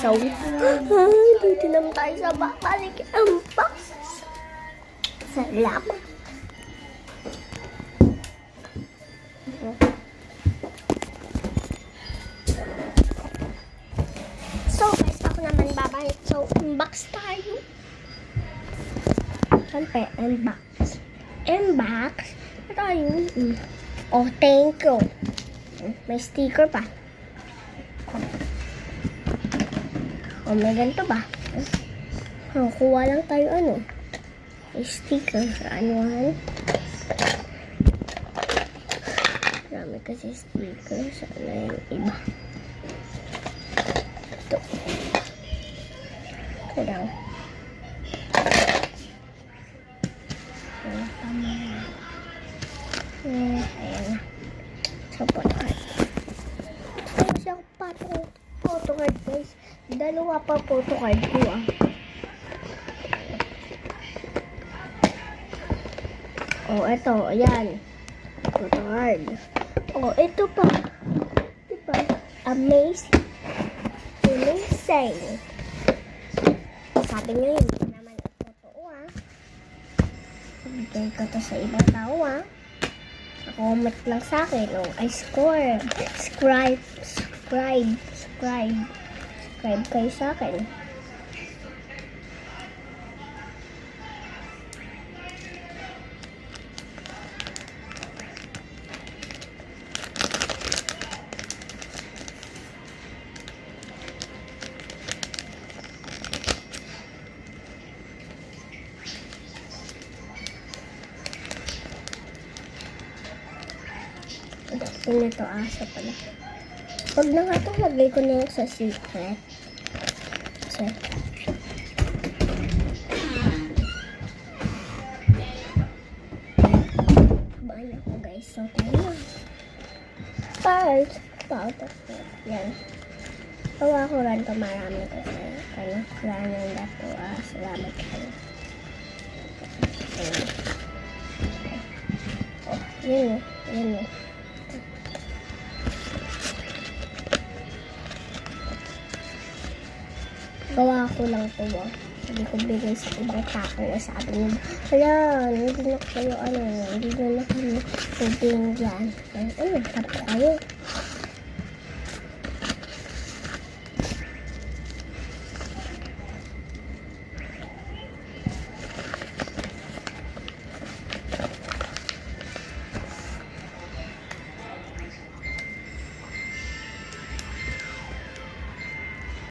So, dito naman tayo sa babalik ang box. Salamat. So, guys, ako naman babalik. So, unbox tayo. Siyempre, unbox. Unbox? Ito yun. Oh, thank you. May sticker pa. Oh, may ganito ba? Oh, kuha lang tayo may sticker. Anuhan? Marami kasi sticker. Sana yung iba. Ito. Ito lang. Ayan na. So, photocard. Ito siya photocard, guys. Dalawa pa photocard ko, Oh, ito. Ayan. Photocard. Oh, ito pa. Diba? Amazing. Amazing. Sabi niyo yun. Hindi naman totoo, Bigay ko to sa ibang tao, Comment lang sa akin. Oh, I score. Subscribe kayo sa akin. Yun ito, asa pala. Pag na nga ito, lagay ko na yung sa secret. Kasi, bahan ako, guys. So, tayo. Powder. Yan. Tawa ko rin ito marami kasi. Kailangan na ito. Salamat kayo. Oh, yun. Gawa ko lang ito, Hindi ko bigay sa ibang tao. Sabi niyo, hindi na kayo, hindi na kami bibigyan. Tapos kayo.